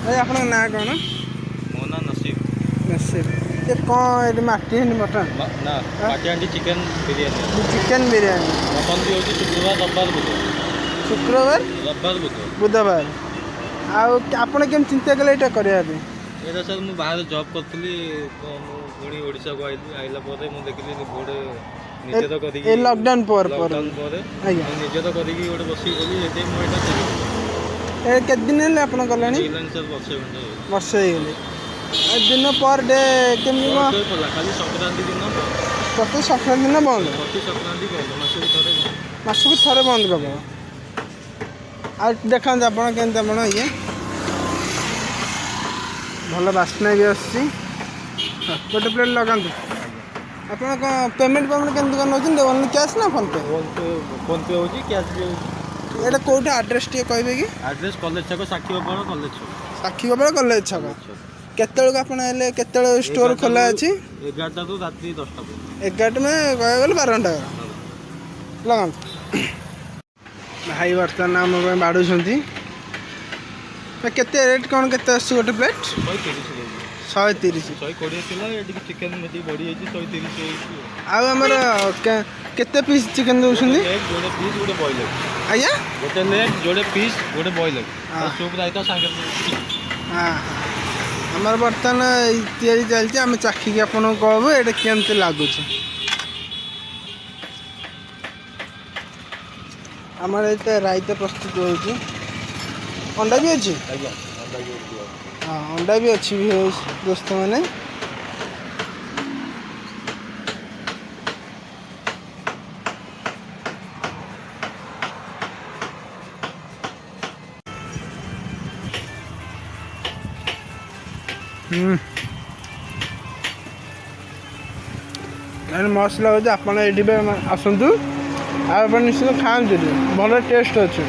ଭାଇ ଆପଣଙ୍କ ନାଁ କ'ଣ? ମୋ ନାଁ ନସିବ। ନସିବ। ଏ କ'ଣ ଏଠି ମାଟି ହାଣ୍ଡି ମଟନ୍? ନା ମାଟି ହାଣ୍ଡି chicken biryani. Chicken biryani. Mutton ବି ହେଉଛି ଶୁକ୍ରବାର ରବିବାର ବୁଧବାର। ଶୁକ୍ରବାର ରବିବାର ବୁଧବାର। ଆଉ ଆପଣ କେମିତି ଚିନ୍ତା କଲେ ଏଇଟା କରିବା ପାଇଁ? ଏଇଟା ସାର୍ ମୁଁ ବାହାରେ ଜବ୍ କରିଥିଲି, ମୁଁ ପୁଣି ଓଡ଼ିଶାକୁ ଆଇଲା ପରେ ମୁଁ ଦେଖିଲି ଗୋଟେ ନିଜେ ତ କରିକି ଏ ଲକଡାଉନ୍ ପରେ ଆଜ୍ଞା ନିଜେ ତ କରିକି ଗୋଟେ ବସିକି ଗଲି ସେଥିପାଇଁ ମୁଁ ଏଇଟା ଏ କେତେ ଦିନ ହେଲେ ଆପଣ କଲେଣି? ହେଇଗଲାଣି ସାର୍ ବର୍ଷେ ହେଇଗଲେ। ଦିନ ପର ଡେ କେମିତି କ'ଣ? ଖାଲି ସଂକ୍ରାନ୍ତି ଦିନ ପ୍ରତି ସଂକ୍ରାନ୍ତି ଦିନ ବନ୍ଦ। ପ୍ରତି ସଂକ୍ରାନ୍ତି ବନ୍ଦ, ମାସକୁ ଥରେ ବନ୍ଦ କରିବ। ଆଉ ଦେଖନ୍ତୁ ଆପଣ କେମିତି ଆପଣ ଇଏ ଭଲ ବାସ୍ନା ବି ଆସୁଛି। ଗୋଟେ ପ୍ଲେଟ୍ ଲଗାନ୍ତୁ। ଆପଣ କ'ଣ ପେମେଣ୍ଟ କେମିତି କ'ଣ ନେଉଛନ୍ତି? ଓନ୍ଲି କ୍ୟାସ୍ ନା ଫୋନ୍ ପେ? ଫୋନ୍ ପେ ହେଉଛି, କ୍ୟାସ୍ ବି ହେଉଛି। ଏଇଟା କେଉଁଠି ଆଡ୍ରେସ୍ ଟିକେ କହିବେ କି? ଆଡ୍ରେସ୍ କଲେଜ ଛକ, ସାକ୍ଷୀଗୋପାଳ କଲେଜ ଛକ। ସାକ୍ଷୀଗୋପାଳ କଲେଜ ଛକ। କେତେବେଳକୁ ଆପଣ ହେଲେ କେତେବେଳେ ଷ୍ଟୋର ଖୋଲା ଅଛି? 11ଟାରୁ ରାତ୍ରି 10ଟା ପର୍ଯ୍ୟନ୍ତ। 11ଟା ମାନେ କହିବାକୁ ଗଲେ 12 ଘଣ୍ଟା ଲଗାନ୍ତୁ। ଭାଇ ବର୍ତ୍ତମାନ ଆମ ପାଇଁ ବାଡ଼ୁଛନ୍ତି। କେତେ ରେଟ୍ କ'ଣ କେତେ ଆସୁଛି ଗୋଟେ ପ୍ଲେଟ୍? 130। 120 ଥିଲା, ଏଠିକି ଚିକେନ୍ ଏଠି ବଢ଼ିଯାଇଛି 130 ହେଇଛି। ଆଉ ଆମର କେତେ ପିସ୍ ଚିକେନ୍ ଦେଉଛନ୍ତି? ଗୋଟେ ପିସ୍ ଗୋଟେ ବଏଲର୍। ଆଜ୍ଞା ଗୋଟେ ଲେଗ୍ ଯୋଡ଼େ ପିସ୍ ଗୋଟେ ବଏଲର୍। ସୁପ୍ ରାଇତା ସାଙ୍ଗରେ। ହଁ ଆମର ବର୍ତ୍ତମାନ ତିଆରି ଚାଲିଛି, ଆମେ ଚାଖିକି ଆପଣଙ୍କୁ କହିବୁ ଏଇଟା କେମିତି ଲାଗୁଛି। ଆମର ଏଇଟା ରାଇତା ପ୍ରସ୍ତୁତ ହେଉଛି। ଅଣ୍ଡା ବି ଅଛି? ଆଜ୍ଞା ଅଣ୍ଡା ବି ଅଛି। ହଁ ଅଣ୍ଡା ବି ଅଛି ଦୋସ୍ତ ମାନେ। ମସ୍ତ ଲାଗୁଛି। ଆପଣ ଏଇଠି ବି ଆସନ୍ତୁ, ଆଉ ଆପଣ ନିଶ୍ଚିତ ଖାଆନ୍ତୁ, ଭଲ ଟେଷ୍ଟ ଅଛି।